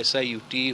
SIUT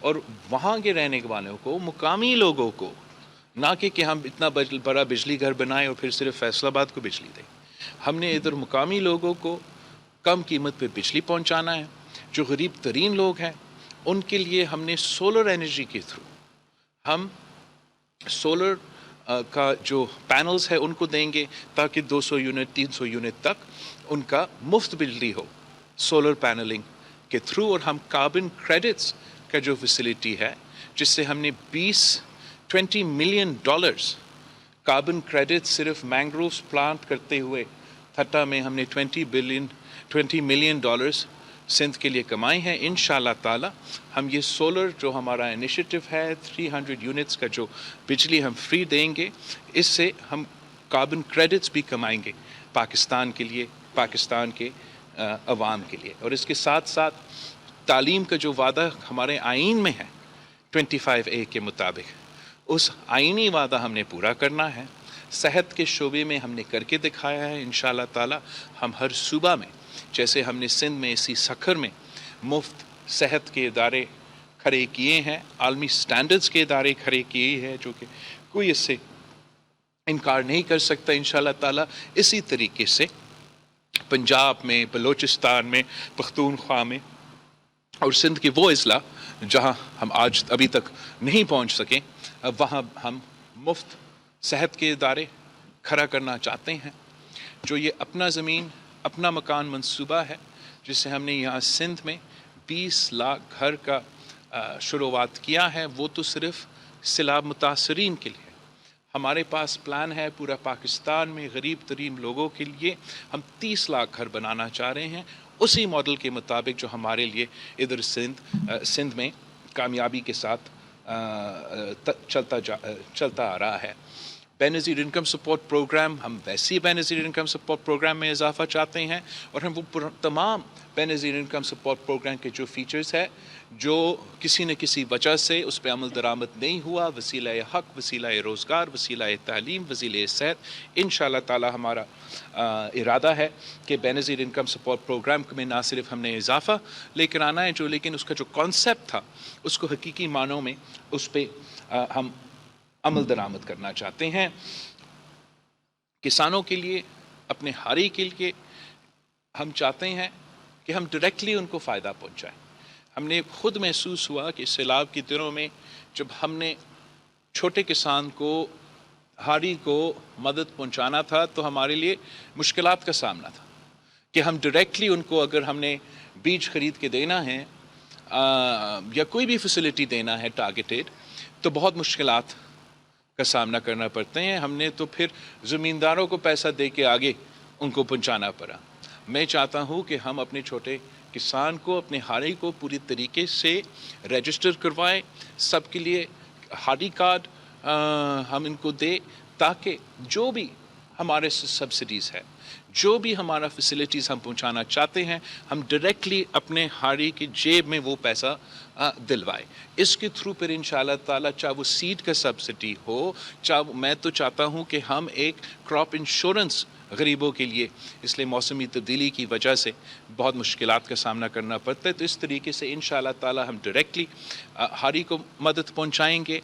اور وہاں کے رہنے والوں کو، مقامی لوگوں کو، نہ کہ ہم اتنا بڑا بجلی گھر بنائیں اور پھر صرف فیصل آباد کو بجلی دیں. ہم نے ادھر مقامی لوگوں کو کم قیمت پہ بجلی پہنچانا ہے. جو غریب ترین لوگ ہیں ان کے لیے ہم نے سولر انرجی کے تھرو ہم سولر کا جو پینلز ہے ان کو دیں گے تاکہ 200 یونٹ 300 یونٹ تک ان کا مفت بجلی ہو سولر پینلنگ کے تھرو. اور ہم کاربن کریڈٹس کا جو فیسلٹی ہے جس سے ہم نے $20 ملین کاربن کریڈٹ صرف مینگرووز پلانٹ کرتے ہوئے تھٹا میں ہم نے $20 ملین سندھ کے لیے کمائے ہیں. انشاءاللہ تعالی ہم یہ سولر جو ہمارا انیشیٹو ہے 300 یونٹس کا جو بجلی ہم فری دیں گے، اس سے ہم کاربن کریڈٹس بھی کمائیں گے پاکستان کے لیے، پاکستان کے عوام کے لیے. اور اس کے ساتھ ساتھ تعلیم کا جو وعدہ ہمارے آئین میں ہے 25A کے مطابق، اس آئینی وعدہ ہم نے پورا کرنا ہے. صحت کے شعبے میں ہم نے کر کے دکھایا ہے. انشاءاللہ تعالی ہم ہر صوبہ میں، جیسے ہم نے سندھ میں اسی سکھر میں مفت صحت کے ادارے کھڑے کیے ہیں، عالمی سٹینڈرڈز کے ادارے کھڑے کیے ہیں، جو کہ کوئی اس سے انکار نہیں کر سکتا. انشاءاللہ تعالی اسی طریقے سے پنجاب میں، بلوچستان میں، پختونخوا میں اور سندھ کے وہ اضلاع جہاں ہم آج ابھی تک نہیں پہنچ سکیں، وہاں ہم مفت صحت کے ادارے کھڑا کرنا چاہتے ہیں. جو یہ اپنا زمین اپنا مکان منصوبہ ہے جس سے ہم نے یہاں سندھ میں 20 لاکھ گھر کا شروعات کیا ہے، وہ تو صرف سیلاب متاثرین کے لیے. ہمارے پاس پلان ہے پورا پاکستان میں غریب ترین لوگوں کے لیے ہم 30 لاکھ گھر بنانا چاہ رہے ہیں، اسی ماڈل کے مطابق جو ہمارے لیے ادھر سندھ میں کامیابی کے ساتھ چلتا آ رہا ہے. بے نظیر انکم سپورٹ پروگرام، ہم ویسی بے نظیر انکم سپورٹ پروگرام میں اضافہ چاہتے ہیں، اور ہم وہ تمام بے نظیر انکم سپورٹ پروگرام کے جو فیچرز ہے جو کسی نہ کسی وجہ سے اس پہ عمل درآمد نہیں ہوا، وسیلہ حق، وسیلہ روزگار، وسیلہ تعلیم، وسیلہ صحت، انشاءاللہ تعالی ہمارا ارادہ ہے کہ بے نظیر انکم سپورٹ پروگرام میں نہ صرف ہم نے اضافہ لے کر آنا ہے لیکن اس کا جو کانسیپٹ تھا اس کو حقیقی معنوں میں اس پہ ہم عمل درآمد کرنا چاہتے ہیں. کسانوں کے لیے، اپنے ہاری کے لیے ہم چاہتے ہیں کہ ہم ڈائریکٹلی ان کو فائدہ پہنچائیں. ہم نے خود محسوس ہوا کہ سیلاب کے دنوں میں جب ہم نے چھوٹے کسان کو، ہاری کو مدد پہنچانا تھا تو ہمارے لیے مشکلات کا سامنا تھا کہ ہم ڈائریکٹلی ان کو اگر ہم نے بیج خرید کے دینا ہے یا کوئی بھی فیسلٹی دینا ہے ٹارگیٹڈ، تو بہت مشکلات کا سامنا کرنا پڑتے ہیں. ہم نے تو پھر زمینداروں کو پیسہ دے کے آگے ان کو پہنچانا پڑا. میں چاہتا ہوں کہ ہم اپنے چھوٹے کسان کو، اپنے ہاری کو پوری طریقے سے رجسٹر کروائیں، سب کے لیے ہاری کارڈ ہم ان کو دیں تاکہ جو بھی ہمارے سبسڈیز ہے، جو بھی ہمارا فیسلٹیز ہم پہنچانا چاہتے ہیں، ہم ڈائریکٹلی اپنے ہاری کی جیب میں وہ پیسہ دلوائے. اس کے تھرو پھر انشاءاللہ تعالیٰ چاہے وہ سیڈ کا سبسڈی ہو، چاہے میں تو چاہتا ہوں کہ ہم ایک کراپ انشورنس غریبوں کے لیے، اس لیے موسمی تبدیلی کی وجہ سے بہت مشکلات کا سامنا کرنا پڑتا ہے، تو اس طریقے سے انشاءاللہ تعالیٰ ہم ڈائریکٹلی ہاری کو مدد پہنچائیں گے.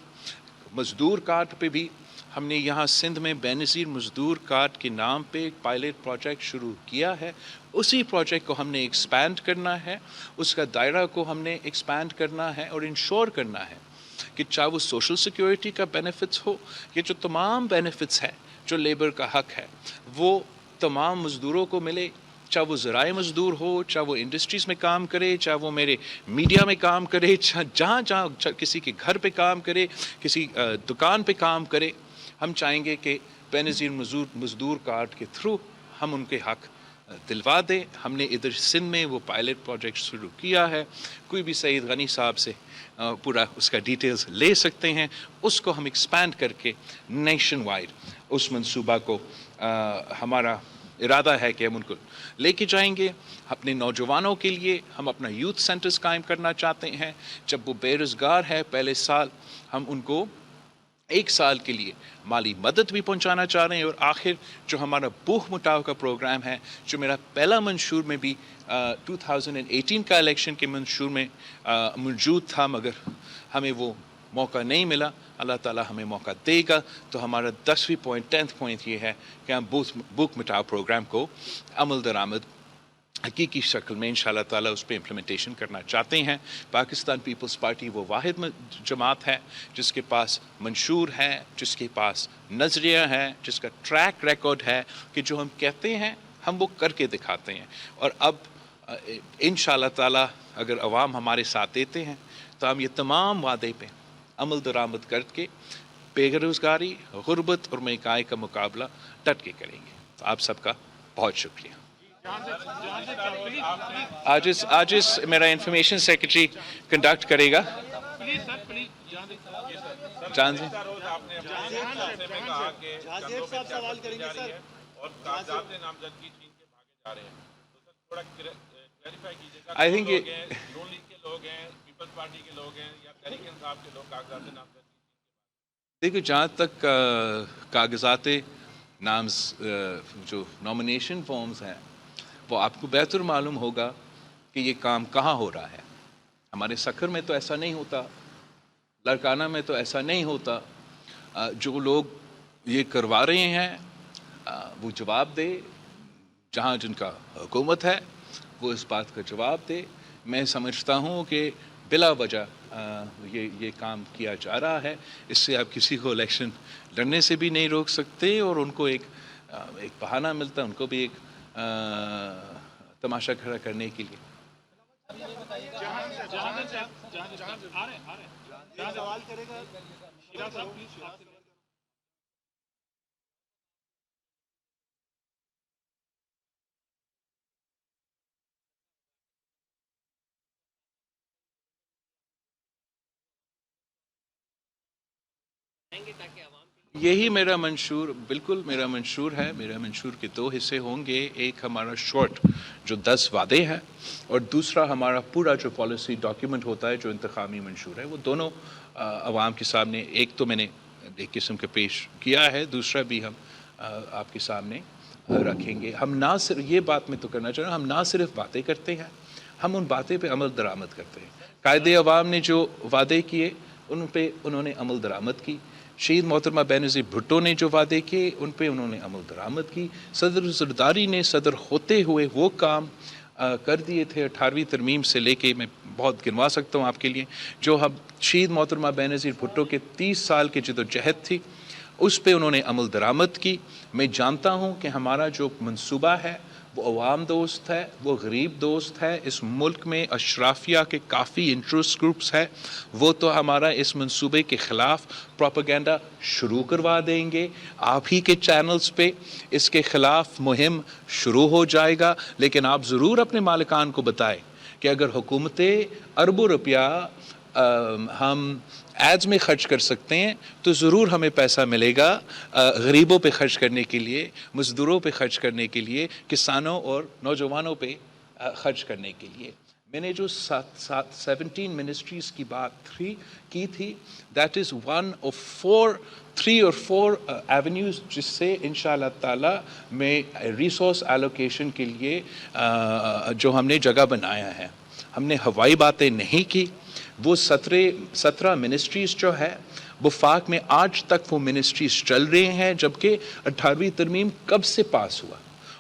مزدور کارڈ پہ بھی ہم نے یہاں سندھ میں بے نظیر مزدور کارڈ کے نام پہ ایک پائلٹ پروجیکٹ شروع کیا ہے. اسی پروجیکٹ کو ہم نے ایکسپینڈ کرنا ہے، اس کا دائرہ کو ہم نے ایکسپینڈ کرنا ہے اور انشور کرنا ہے کہ چاہے وہ سوشل سیکیورٹی کا بینیفٹس ہو، یہ جو تمام بینیفٹس ہیں جو لیبر کا حق ہے وہ تمام مزدوروں کو ملے، چاہے وہ زراعی مزدور ہو، چاہے وہ انڈسٹریز میں کام کرے، چاہے وہ میرے میڈیا میں کام کرے، جہاں کسی کے گھر پہ کام کرے، کسی دکان پہ کام کرے. ہم چاہیں گے کہ بے نظیر مزدور کارڈ کے تھرو ہم ان کے حق دلوا دیں. ہم نے ادھر سندھ میں وہ پائلٹ پروجیکٹ شروع کیا ہے. کوئی بھی سعید غنی صاحب سے پورا اس کا ڈیٹیلز لے سکتے ہیں. اس کو ہم ایکسپینڈ کر کے نیشن وائڈ اس منصوبہ کو ہمارا ارادہ ہے کہ ہم ان کو لے کے جائیں گے. اپنے نوجوانوں کے لیے ہم اپنا یوتھ سینٹرز قائم کرنا چاہتے ہیں. جب وہ بے روزگار ہے، پہلے سال ہم ان کو 1 سال کے لیے مالی مدد بھی پہنچانا چاہ رہے ہیں. اور آخر جو ہمارا بھوک مٹاؤ کا پروگرام ہے جو میرا پہلا منشور میں بھی 2018 کا الیکشن کے منشور میں موجود تھا مگر ہمیں وہ موقع نہیں ملا. اللہ تعالیٰ ہمیں موقع دے گا تو ہمارا 10ویں پوائنٹ 10th پوائنٹ یہ ہے کہ ہم بھوک مٹاؤ پروگرام کو عمل درآمد حقیقی شکل میں انشاءاللہ تعالیٰ اس پہ امپلیمنٹیشن کرنا چاہتے ہیں. پاکستان پیپلز پارٹی وہ واحد جماعت ہے جس کے پاس منشور ہے, جس کے پاس نظریہ ہے, جس کا ٹریک ریکارڈ ہے کہ جو ہم کہتے ہیں ہم وہ کر کے دکھاتے ہیں. اور اب انشاءاللہ تعالیٰ اگر عوام ہمارے ساتھ دیتے ہیں تو ہم یہ تمام وعدے پہ عمل درآمد کر کے بے روزگاری, غربت اور مہنگائی کا مقابلہ ڈٹ کے کریں گے. تو آپ سب کا بہت شکریہ. آج اس میرا انفارمیشن سیکرٹری کنڈکٹ کرے گا. جان جی آئی تھنک دیکھو جہاں تک کاغذات جو نامینیشن فارمز ہیں وہ آپ کو بہتر معلوم ہوگا کہ یہ کام کہاں ہو رہا ہے. ہمارے سکھر میں تو ایسا نہیں ہوتا, لڑکانہ میں تو ایسا نہیں ہوتا. جو لوگ یہ کروا رہے ہیں وہ جواب دے, جہاں جن کا حکومت ہے وہ اس بات کا جواب دے. میں سمجھتا ہوں کہ بلا وجہ یہ کام کیا جا رہا ہے. اس سے آپ کسی کو الیکشن لڑنے سے بھی نہیں روک سکتے اور ان کو ایک بہانہ ملتا ہے, ان کو بھی ایک تماشا کھڑا کرنے کے لیے. یہی میرا منشور, بالکل میرا منشور ہے. میرا منشور کے 2 حصے ہوں گے. ایک ہمارا شارٹ جو 10 وعدے ہیں اور دوسرا ہمارا پورا جو پالیسی ڈاکیومنٹ ہوتا ہے جو انتخابی منشور ہے. وہ دونوں عوام کے سامنے, ایک تو میں نے ایک قسم کا پیش کیا ہے, دوسرا بھی ہم آپ کے سامنے رکھیں گے. ہم نہ صرف یہ بات میں تو کرنا چاہ رہا ہوں, ہم نہ صرف باتیں کرتے ہیں, ہم ان باتیں پہ عمل درآمد کرتے ہیں. قائد عوام نے جو وعدے کیے ان پہ انہوں نے عمل درآمد کی. شہید محترمہ بینظیر بھٹو نے جو وعدے کیے ان پہ انہوں نے عمل درآمد کی. صدر زرداری نے صدر ہوتے ہوئے وہ کام کر دیے تھے 18ویں ترمیم سے لے کے, میں بہت گنوا سکتا ہوں آپ کے لیے, جو ہم شہید محترمہ بینظیر بھٹو کے 30 سال کی جدوجہد تھی اس پہ انہوں نے عمل درآمد کی. میں جانتا ہوں کہ ہمارا جو منصوبہ ہے وہ عوام دوست ہے, وہ غریب دوست ہے. اس ملک میں اشرافیہ کے کافی انٹرسٹ گروپس ہے, وہ تو ہمارا اس منصوبے کے خلاف پروپیگنڈا شروع کروا دیں گے. آپ ہی کے چینلز پہ اس کے خلاف مہم شروع ہو جائے گا. لیکن آپ ضرور اپنے مالکان کو بتائیں کہ اگر حکومتیں اربوں روپیہ ہم ایڈز میں خرچ کر سکتے ہیں تو ضرور ہمیں پیسہ ملے گا غریبوں پہ خرچ کرنے کے لیے, مزدوروں پہ خرچ کرنے کے لیے, کسانوں اور نوجوانوں پہ خرچ کرنے کے لیے. میں نے جو 17 منسٹریز کی بات کی تھی, that is one of 3 or 4 avenues جس سے انشاءاللہ تعالی میں ریسورس ایلوکیشن کے لیے جو ہم نے جگہ بنایا ہے. ہم نے ہوائی باتیں نہیں کی. وہ 17 منسٹریز جو ہے وفاق میں آج تک وہ منسٹریز چل رہے ہیں, جبکہ 18ویں ترمیم کب سے پاس ہوا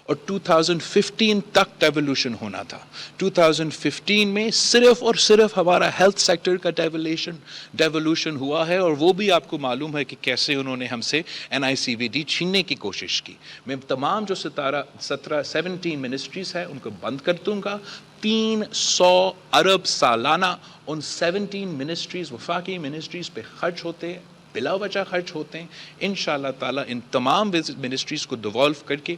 اور 2015 تک ڈیولوشن ہونا تھا. 2015 میں صرف اور صرف ہمارا ہیلتھ سیکٹر کا ڈیولوشن ہوا ہے, اور وہ بھی آپ کو معلوم ہے کہ کیسے انہوں نے ہم سے NICVD چھیننے کی کوشش کی. میں تمام جو 17 منسٹریز ہیں ان کو بند کر دوں گا. 300 ارب سالانہ ان 17 منسٹریز وفاقی منسٹریز پہ خرچ ہوتے ہیں, بلا وجہ خرچ ہوتے ہیں. انشاءاللہ تعالیٰ ان تمام منسٹریز کو ڈیوالو کر کے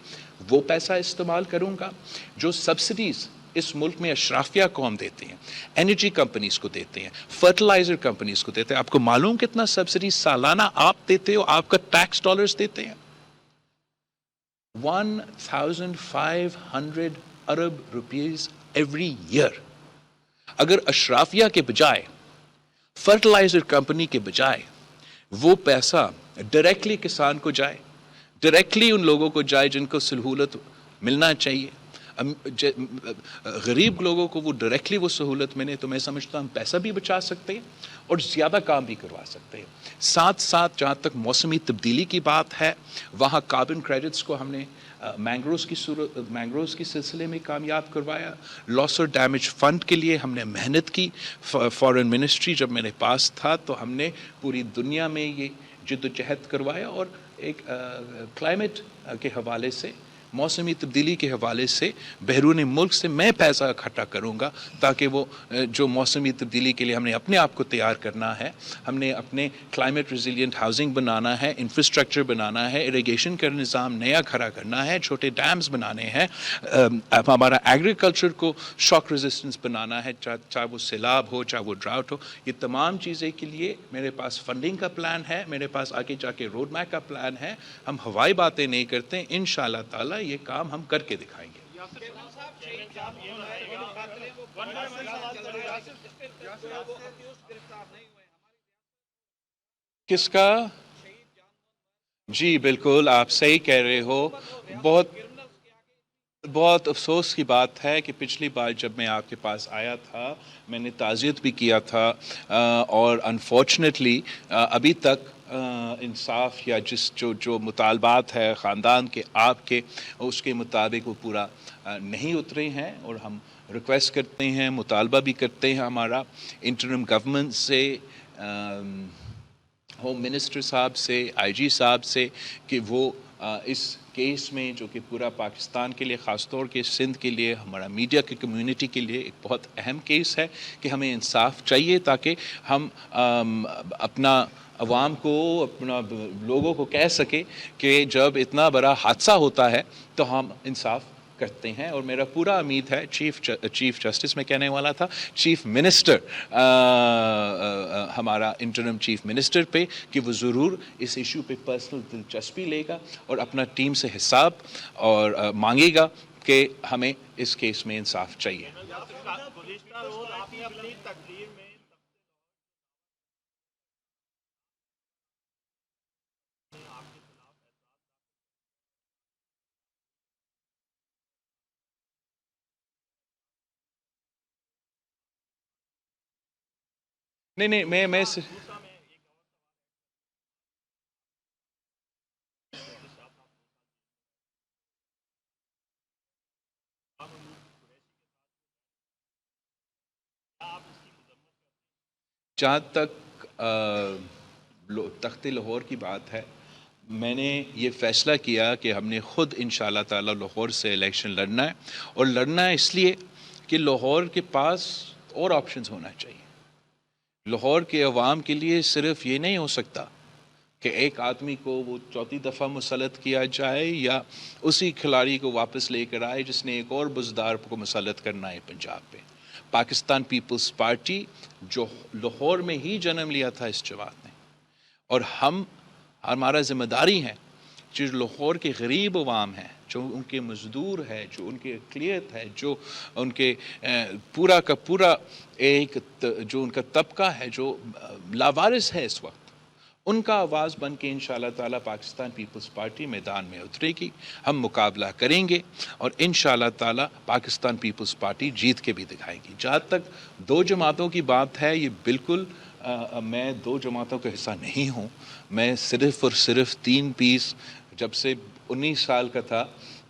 وہ پیسہ استعمال کروں گا. جو سبسڈیز اس ملک میں اشرافیہ قوم دیتے ہیں, انرجی کمپنیز کو دیتے ہیں, فرٹیلائزر کمپنیز کو دیتے ہیں, آپ کو معلوم کتنا سبسڈی سالانہ آپ دیتے ہو, آپ کا ٹیکس ڈالرز دیتے ہیں؟ 1500 ارب روپیز ایوری ایئر. اگر اشرافیہ کے بجائے, فرٹیلائزر کمپنی کے بجائے وہ پیسہ ڈائریکٹلی کسان کو جائے, ڈائریکٹلی ان لوگوں کو جائے جن کو سہولت ملنا چاہیے. غریب لوگوں کو وہ ڈائریکٹلی وہ سہولت ملے تو میں سمجھتا ہوں ہم پیسہ بھی بچا سکتے ہیں اور زیادہ کام بھی کروا سکتے ہیں. ساتھ ساتھ جہاں تک موسمی تبدیلی کی بات ہے, وہاں کاربن کریڈٹس کو ہم نے مینگروز کی سلسلے میں کامیاب کروایا. لاس اور ڈیمیج فنڈ کے لیے ہم نے محنت کی. فارن منسٹری جب میرے پاس تھا تو ہم نے پوری دنیا میں یہ جد و جہد کروایا, اور ایک کلائمیٹ کے حوالے سے, موسمی تبدیلی کے حوالے سے بیرون ملک سے میں پیسہ اکٹھا کروں گا تاکہ وہ جو موسمی تبدیلی کے لیے ہم نے اپنے آپ کو تیار کرنا ہے, ہم نے اپنے کلائمیٹ ریزیلینٹ ہاؤسنگ بنانا ہے, انفراسٹرکچر بنانا ہے, اریگیشن کا نظام نیا کھڑا کرنا ہے, چھوٹے ڈیمز بنانے ہیں, ہمارا ایگریکلچر کو شاک ریزسٹنس بنانا ہے, چاہے وہ سیلاب ہو چاہے وہ ڈراؤٹ ہو. یہ تمام چیزیں کے لیے میرے پاس فنڈنگ کا پلان ہے, میرے پاس آگے جا کے روڈ میپ کا پلان ہے. ہم ہوائی باتیں نہیں کرتے, انشاءاللہ تعالی یہ کام ہم کر کے دکھائیں گے. کس کا؟ جی بالکل آپ صحیح کہہ رہے ہو. بہت افسوس کی بات ہے کہ پچھلی بار جب میں آپ کے پاس آیا تھا میں نے تعزیت بھی کیا تھا, اور انفارچونیٹلی ابھی تک انصاف یا جو مطالبات ہے خاندان کے آپ کے, اس کے مطابق وہ پورا نہیں اترے ہیں. اور ہم ریکویسٹ کرتے ہیں, مطالبہ بھی کرتے ہیں ہمارا انٹرم گورنمنٹ سے, ہوم منسٹر صاحب سے, آئی جی صاحب سے, کہ وہ اس کیس میں جو کہ پورا پاکستان کے لیے, خاص طور کے سندھ کے لیے, ہمارا میڈیا کی کمیونٹی کے لیے ایک بہت اہم کیس ہے, کہ ہمیں انصاف چاہیے تاکہ ہم اپنا عوام کو, اپنا لوگوں کو کہہ سکے کہ جب اتنا بڑا حادثہ ہوتا ہے تو ہم انصاف کرتے ہیں. اور میرا پورا امید ہے چیف جسٹس میں کہنے والا تھا, چیف منسٹر, ہمارا انٹرم چیف منسٹر پہ, کہ وہ ضرور اس ایشو پہ پرسنل دلچسپی لے گا اور اپنا ٹیم سے حساب اور مانگے گا کہ ہمیں اس کیس میں انصاف چاہیے. نہیں میں جہاں تک تخت لاہور کی بات ہے, میں نے یہ فیصلہ کیا کہ ہم نے خود انشاءاللہ تعالی لاہور سے الیکشن لڑنا ہے, اور لڑنا ہے اس لیے کہ لاہور کے پاس اور آپشنز ہونا چاہیے. لاہور کے عوام کے لیے صرف یہ نہیں ہو سکتا کہ ایک آدمی کو وہ چوتھی دفعہ مسلط کیا جائے, یا اسی کھلاڑی کو واپس لے کر آئے جس نے ایک اور بزدار کو مسلط کرنا ہے پنجاب پہ. پاکستان پیپلز پارٹی جو لاہور میں ہی جنم لیا تھا اس جماعت نے, اور ہمارا ذمہ داری ہے جو لاہور کے غریب عوام ہیں, جو ان کے مزدور ہے, جو ان کے اقلیت ہے, جو ان کے پورا کا پورا ایک جو ان کا طبقہ ہے جو لاوارث ہے اس وقت, ان کا آواز بن کے انشاءاللہ تعالی پاکستان پیپلز پارٹی میدان میں اترے گی. ہم مقابلہ کریں گے اور انشاءاللہ تعالی پاکستان پیپلز پارٹی جیت کے بھی دکھائے گی. جہاں تک دو جماعتوں کی بات ہے, یہ بالکل میں دو جماعتوں کا حصہ نہیں ہوں. میں صرف اور صرف 3 پیس جب سے 19 سال کا تھا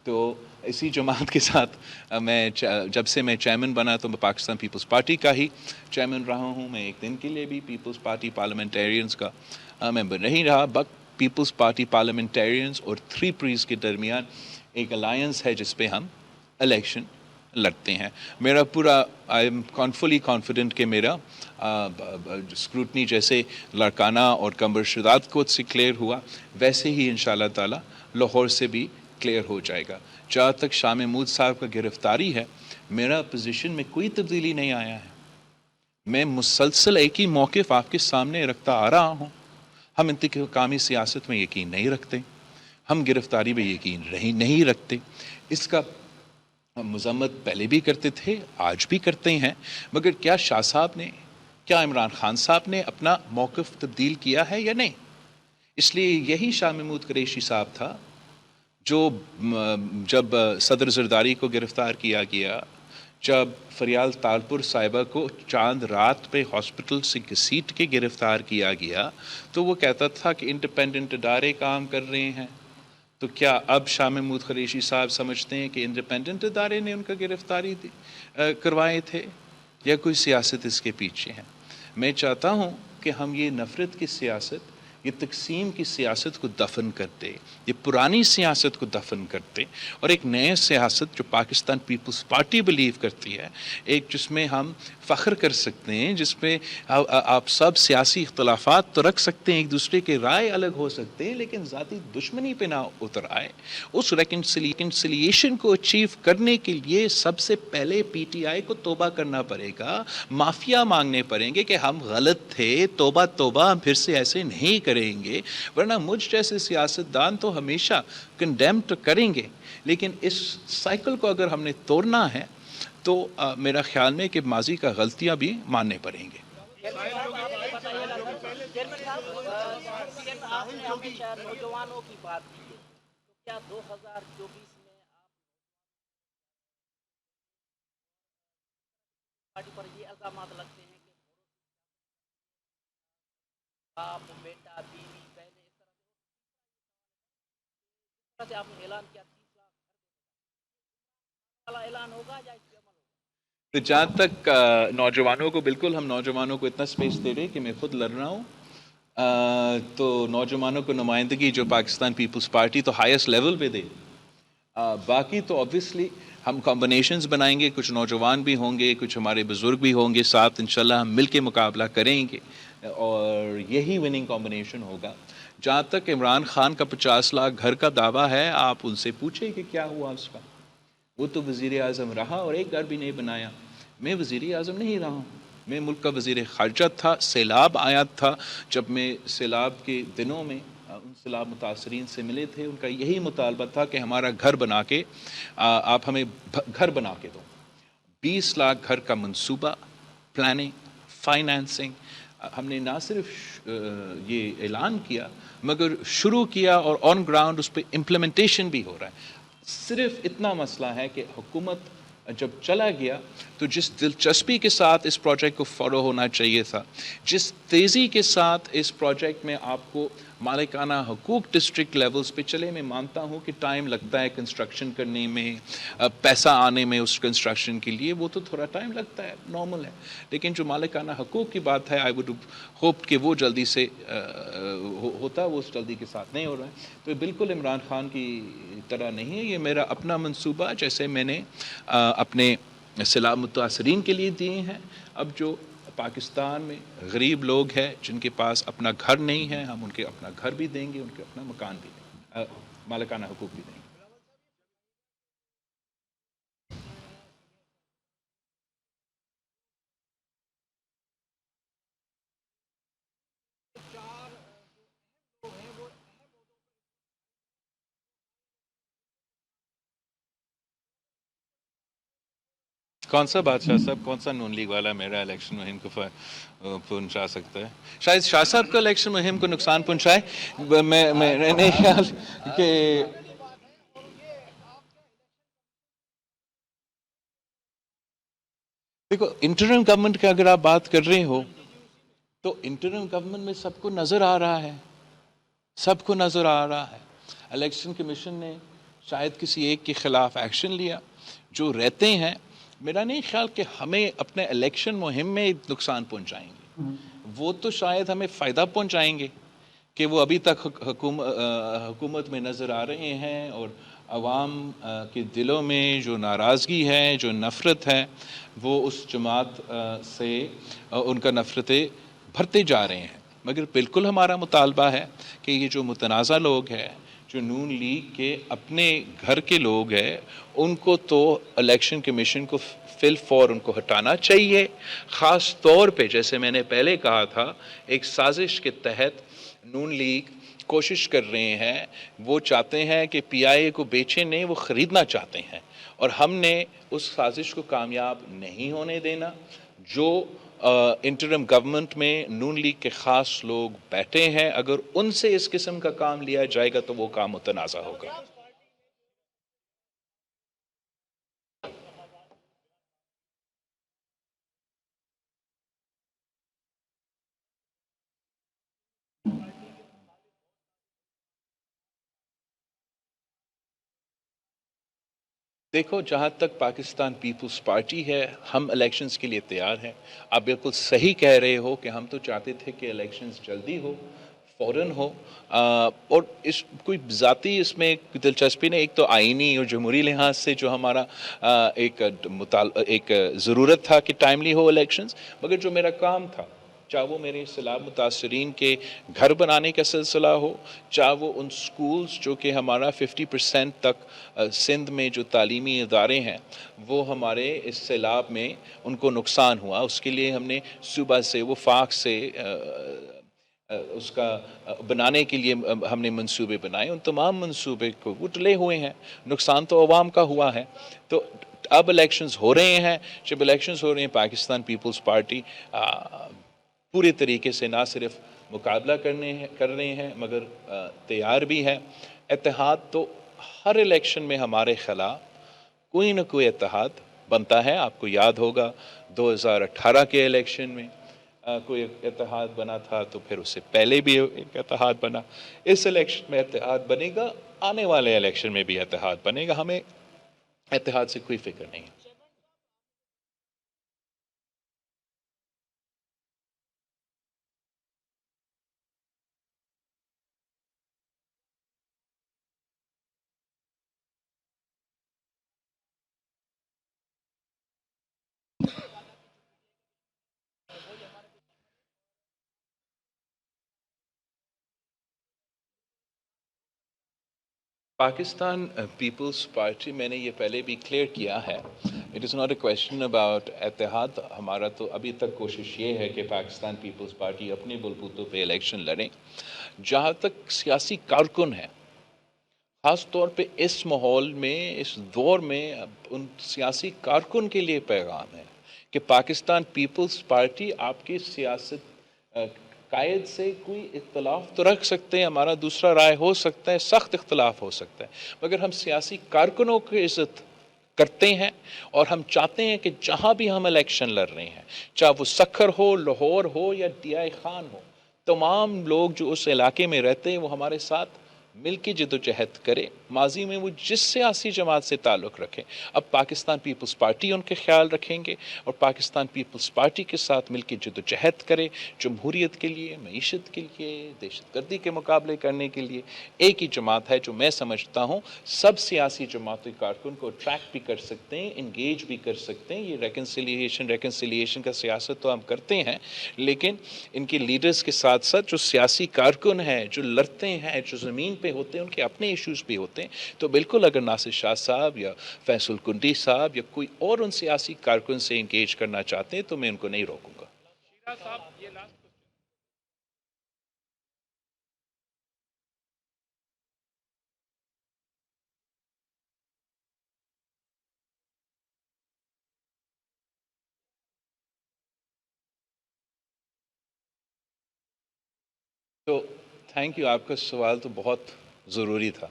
تو اسی جماعت کے ساتھ میں جب سے میں چیئرمین بنا تو میں پاکستان پیپلز پارٹی کا ہی چیئرمین رہا ہوں. میں ایک دن کے لیے بھی پیپلز پارٹی پارلیمنٹیرینز کا ممبر نہیں رہا. بٹ پیپلز پارٹی پارلیمنٹیرینز اور 3 پیس کے درمیان ایک الائنس ہے جس پہ ہم الیکشن لڑتے ہیں. میرا پورا آئی ایم فلی کانفیڈنٹ کہ میرا اسکروٹنی جیسے لڑکانہ اور کمبر شداد کو سے کلیئر ہوا ویسے ہی انشاءاللہ تعالی لاہور سے بھی کلیئر ہو جائے گا. جہاں تک شاہ محمود صاحب کا گرفتاری ہے, میرا پوزیشن میں کوئی تبدیلی نہیں آیا ہے. میں مسلسل ایک ہی موقف آپ کے سامنے رکھتا آ رہا ہوں. ہم انتقامی سیاست میں یقین نہیں رکھتے, ہم گرفتاری میں یقین نہیں رکھتے. اس کا مذمت پہلے بھی کرتے تھے, آج بھی کرتے ہیں, مگر کیا شاہ صاحب نے, کیا عمران خان صاحب نے اپنا موقف تبدیل کیا ہے یا نہیں؟ اس لیے یہی شاہ محمود قریشی صاحب تھا جو جب صدر زرداری کو گرفتار کیا گیا، جب فریال تالپور صاحبہ کو چاند رات پہ ہاسپٹل سے گھسیٹ کے گرفتار کیا گیا، تو وہ کہتا تھا کہ انڈیپینڈنٹ ادارے کام کر رہے ہیں. تو کیا اب شاہ محمود قریشی صاحب سمجھتے ہیں کہ انڈیپینڈنٹ ادارے نے ان کا گرفتاری کروائے تھے یا کوئی سیاست اس کے پیچھے ہے؟ میں چاہتا ہوں کہ ہم یہ نفرت کی سیاست، یہ تقسیم کی سیاست کو دفن کرتے، یہ پرانی سیاست کو دفن کرتے، اور ایک نئے سیاست جو پاکستان پیپلز پارٹی بلیو کرتی ہے، ایک جس میں ہم فخر کر سکتے ہیں، جس میں آپ سب سیاسی اختلافات تو رکھ سکتے ہیں، ایک دوسرے کے رائے الگ ہو سکتے ہیں، لیکن ذاتی دشمنی پہ نہ اتر آئے. اس ریکنسیلیشن کو اچیو کرنے کے لیے سب سے پہلے پی ٹی آئی کو توبہ کرنا پڑے گا، معافیا مانگنے پڑیں گے کہ ہم غلط تھے، توبہ توبہ، ہم پھر سے ایسے نہیں کریں گے. ورنہ مجھ جیسے سیاستدان تو ہمیشہ کنڈیم تو کریں گے، لیکن اس سائیکل کو اگر ہم نے توڑنا ہے تو میرا خیال میں کہ ماضی کا غلطیاں بھی ماننے پڑیں گے. نوجوانوں کی بات کی ہے، کیا 2024 میں پارٹی پر یہ الزامات لگتے ہیں کہ باپ بیٹا بیوی بہنیں اس طرح سے آپ نے اعلان کیا 30 لاکھ والا اعلان ہوگا یا اس پہ عمل ہوگا؟ تو جہاں تک نوجوانوں کو، بالکل ہم نوجوانوں کو اتنا سپیس دے رہے کہ میں خود لڑ رہا ہوں. تو نوجوانوں کو نمائندگی جو پاکستان پیپلز پارٹی تو ہائیسٹ لیول پہ دے. باقی تو آبویسلی ہم کمبینیشنز بنائیں گے، کچھ نوجوان بھی ہوں گے، کچھ ہمارے بزرگ بھی ہوں گے ساتھ، انشاءاللہ ہم مل کے مقابلہ کریں گے اور یہی وننگ کمبینیشن ہوگا. جہاں تک عمران خان کا 50 لاکھ گھر کا دعویٰ ہے، آپ ان سے پوچھیں کہ کیا ہوا اس کا. وہ تو وزیر اعظم رہا اور ایک گھر بھی نہیں بنایا. میں وزیر اعظم نہیں رہا ہوں، میں ملک کا وزیر خارجہ تھا. سیلاب آیا تھا، جب میں سیلاب کے دنوں میں ان سیلاب متاثرین سے ملے تھے، ان کا یہی مطالبہ تھا کہ ہمارا گھر بنا کے آپ ہمیں گھر بنا کے دو. 20 لاکھ گھر کا منصوبہ، پلاننگ، فائنانسنگ ہم نے نہ صرف یہ اعلان کیا مگر شروع کیا، اور آن گراؤنڈ اس پہ امپلیمنٹیشن بھی ہو رہا ہے. صرف اتنا مسئلہ ہے کہ حکومت جب چلا گیا تو جس دلچسپی کے ساتھ اس پروجیکٹ کو فالو ہونا چاہیے تھا، جس تیزی کے ساتھ اس پروجیکٹ میں آپ کو مالکانہ حقوق ڈسٹرکٹ لیولز پہ چلے، میں مانتا ہوں کہ ٹائم لگتا ہے کنسٹرکشن کرنے میں، پیسہ آنے میں اس کنسٹرکشن کے لیے، وہ تو تھوڑا ٹائم لگتا ہے، نارمل ہے. لیکن جو مالکانہ حقوق کی بات ہے، آئی ووڈ ہوپ کہ وہ جلدی سے ہوتا، وہ اس جلدی کے ساتھ نہیں ہو رہا ہے. تو بالکل عمران خان کی طرح نہیں ہے، یہ میرا اپنا منصوبہ جیسے میں نے اپنے سیلاب متاثرین کے لیے دیے ہیں. اب جو پاکستان میں غریب لوگ ہیں جن کے پاس اپنا گھر نہیں ہے، ہم ان کے اپنا گھر بھی دیں گے، ان کے اپنا مکان بھی دیں گے، مالکانہ حقوق بھی دیں گے. کون سا بادشاہ صاحب، کون سا نون لیگ والا میرا الیکشن مہم کو پہنچا سکتا ہے؟ شاید شاہ صاحب کو الیکشن مہم کو نقصان پہنچائے. میں نہیں خیال کہ دیکھو انٹرم گورنمنٹ کی اگر آپ بات کر رہے ہو تو انٹرم گورنمنٹ میں سب کو نظر آ رہا ہے، سب کو نظر آ رہا ہے. الیکشن کمیشن نے شاید کسی ایک کے خلاف ایکشن لیا، جو رہتے ہیں میرا نہیں خیال کہ ہمیں اپنے الیکشن مہم میں نقصان پہنچائیں گے. وہ تو شاید ہمیں فائدہ پہنچائیں گے کہ وہ ابھی تک حکومت میں نظر آ رہے ہیں، اور عوام کے دلوں میں جو ناراضگی ہے، جو نفرت ہے، وہ اس جماعت سے ان کا نفرتیں بھرتے جا رہے ہیں. مگر بالکل ہمارا مطالبہ ہے کہ یہ جو متنازع لوگ ہیں، جو نون لیگ کے اپنے گھر کے لوگ ہیں، ان کو تو الیکشن کمیشن کو فی الفور ان کو ہٹانا چاہیے. خاص طور پہ جیسے میں نے پہلے کہا تھا، ایک سازش کے تحت نون لیگ کوشش کر رہے ہیں، وہ چاہتے ہیں کہ پی آئی اے کو بیچیں نہیں، وہ خریدنا چاہتے ہیں، اور ہم نے اس سازش کو کامیاب نہیں ہونے دینا. جو انٹرم گورنمنٹ میں نون لیگ کے خاص لوگ بیٹھے ہیں، اگر ان سے اس قسم کا کام لیا جائے گا تو وہ کام متنازع ہوگا۔ دیکھو، جہاں تک پاکستان پیپلز پارٹی ہے، ہم الیکشنز کے لیے تیار ہیں۔ آپ بالکل صحیح کہہ رہے ہو کہ ہم تو چاہتے تھے کہ الیکشنز جلدی ہو، فوراً ہو، اور اس کوئی ذاتی اس میں دلچسپی نہیں۔ ایک تو آئینی اور جمہوری لحاظ سے جو ہمارا ایک ضرورت تھا کہ ٹائملی ہو الیکشنز، مگر جو میرا کام تھا، چاہے وہ میرے سیلاب متاثرین کے گھر بنانے کا سلسلہ ہو، چاہے وہ ان سکولز جو کہ ہمارا 50% تک سندھ میں جو تعلیمی ادارے ہیں وہ ہمارے اس سیلاب میں ان کو نقصان ہوا، اس کے لیے ہم نے صوبہ سے وفاق سے اس کا بنانے کے لیے ہم نے منصوبے بنائے۔ ان تمام منصوبے کو وہ ٹلے ہوئے ہیں، نقصان تو عوام کا ہوا ہے۔ تو اب الیکشنز ہو رہے ہیں، جب الیکشنز ہو رہے ہیں پاکستان پیپلز پارٹی پورے طریقے سے نہ صرف مقابلہ کر رہے ہیں مگر تیار بھی ہے۔ اتحاد تو ہر الیکشن میں ہمارے خلاف کوئی نہ کوئی اتحاد بنتا ہے۔ آپ کو یاد ہوگا 2018 کے الیکشن میں کوئی اتحاد بنا تھا، تو پھر اس سے پہلے بھی ایک اتحاد بنا۔ اس الیکشن میں اتحاد بنے گا، آنے والے الیکشن میں بھی اتحاد بنے گا، ہمیں اتحاد سے کوئی فکر نہیں ہے۔ پاکستان پیپلز پارٹی، میں نے یہ پہلے بھی کلیئر کیا ہے، it is not a question about اتحاد۔ ہمارا تو ابھی تک کوشش یہ ہے کہ پاکستان پیپلز پارٹی اپنے بلبوتوں پہ الیکشن لڑیں۔ جہاں تک سیاسی کارکن ہیں، خاص طور پہ اس ماحول میں، اس دور میں، ان سیاسی کارکن کے لیے پیغام ہے کہ پاکستان پیپلز پارٹی آپ کی سیاست قائد سے کوئی اختلاف تو رکھ سکتے ہیں، ہمارا دوسرا رائے ہو سکتا ہے، سخت اختلاف ہو سکتا ہے، مگر ہم سیاسی کارکنوں کی عزت کرتے ہیں، اور ہم چاہتے ہیں کہ جہاں بھی ہم الیکشن لڑ رہے ہیں، چاہے وہ سکھر ہو، لاہور ہو یا ڈیائی خان ہو، تمام لوگ جو اس علاقے میں رہتے ہیں وہ ہمارے ساتھ مل کے جدوجہد کرے۔ ماضی میں وہ جس سیاسی جماعت سے تعلق رکھے، اب پاکستان پیپلز پارٹی ان کے خیال رکھیں گے، اور پاکستان پیپلز پارٹی کے ساتھ مل کے جدوجہد کرے، جمہوریت کے لیے، معیشت کے لیے، دہشت گردی کے مقابلے کرنے کے لیے۔ ایک ہی جماعت ہے جو میں سمجھتا ہوں سب سیاسی جماعتی کارکن کو اٹریکٹ بھی کر سکتے ہیں، انگیج بھی کر سکتے ہیں۔ یہ ریکنسیلیشن کا سیاست تو ہم کرتے ہیں، لیکن ان کے لیڈرز کے ساتھ ساتھ جو سیاسی کارکن ہیں، جو لڑتے ہیں، جو زمین پہ ہوتے ہیں، ان کے اپنے ایشوز بھی ہوتے ہیں۔ تو بالکل اگر ناصر شاہ صاحب یا فیصل کنڈی صاحب یا کوئی اور ان سیاسی کارکن سے انگیج کرنا چاہتے ہیں تو میں ان کو نہیں روکوں گا۔ تو تھینک یو، آپ کا سوال تو بہت ضروری تھا۔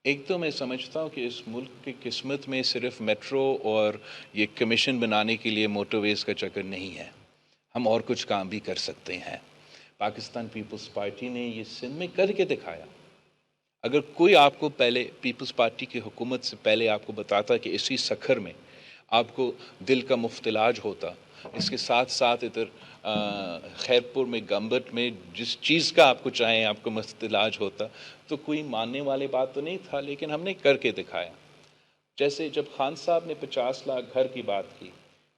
ایک تو میں سمجھتا ہوں کہ اس ملک کی قسمت میں صرف میٹرو اور یہ کمیشن بنانے کے لیے موٹر ویز کا چکر نہیں ہے، ہم اور کچھ کام بھی کر سکتے ہیں۔ پاکستان پیپلز پارٹی نے یہ سندھ میں کر کے دکھایا۔ اگر کوئی آپ کو پہلے پیپلز پارٹی کی حکومت سے پہلے آپ کو بتاتا کہ اسی سکھر میں آپ کو دل کا مفت علاج ہوتا، اس کے ساتھ ساتھ ادھر خیرپور میں، گمبٹ میں جس چیز کا آپ کو چاہیں آپ کو مفت علاج ہوتا، تو کوئی ماننے والی بات تو نہیں تھا، لیکن ہم نے کر کے دکھایا۔ جیسے جب خان صاحب نے 50 لاکھ گھر کی بات کی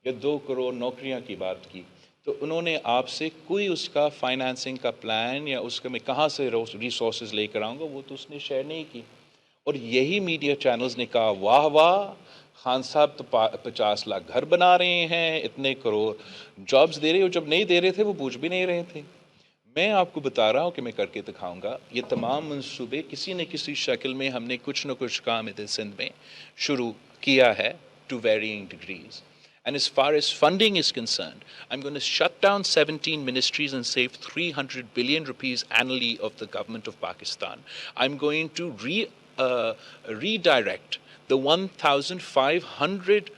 یا 2 کروڑ نوکریاں کی بات کی، تو انہوں نے آپ سے کوئی اس کا فائنانسنگ کا پلان یا اس کا میں کہاں سے ریسورسز لے کر آؤں گا، وہ تو اس نے شیئر نہیں کی۔ اور یہی میڈیا چینلز نے کہا واہ واہ، خان صاحب تو 50 لاکھ گھر بنا رہے ہیں، اتنے کروڑ جابز دے رہے ہو، جب نہیں دے رہے تھے وہ بوجھ بھی نہیں رہے تھے۔ میں آپ کو بتا رہا ہوں کہ میں کر کے دکھاؤں گا۔ یہ تمام منصوبے کسی نہ کسی شکل میں ہم نے کچھ نہ کچھ کام ادھر سندھ میں شروع کیا ہے، to varying degrees. And as far as funding is concerned, I'm going to shut down 17 ministries and save 300 billion rupees annually of the government of Pakistan. I'm going to redirect the 1,500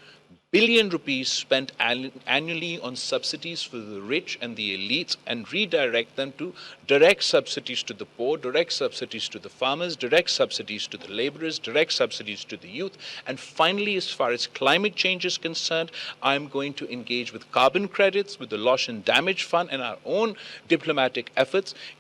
billion rupees spent annually on subsidies for the rich and the elites and redirect them to direct subsidies to the poor, direct subsidies to the farmers, direct subsidies to the laborers, direct subsidies to the youth. And finally, as far as climate change is concerned, I'm going to engage with carbon credits, with the Loss and Damage Fund and our own diplomatic efforts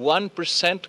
1%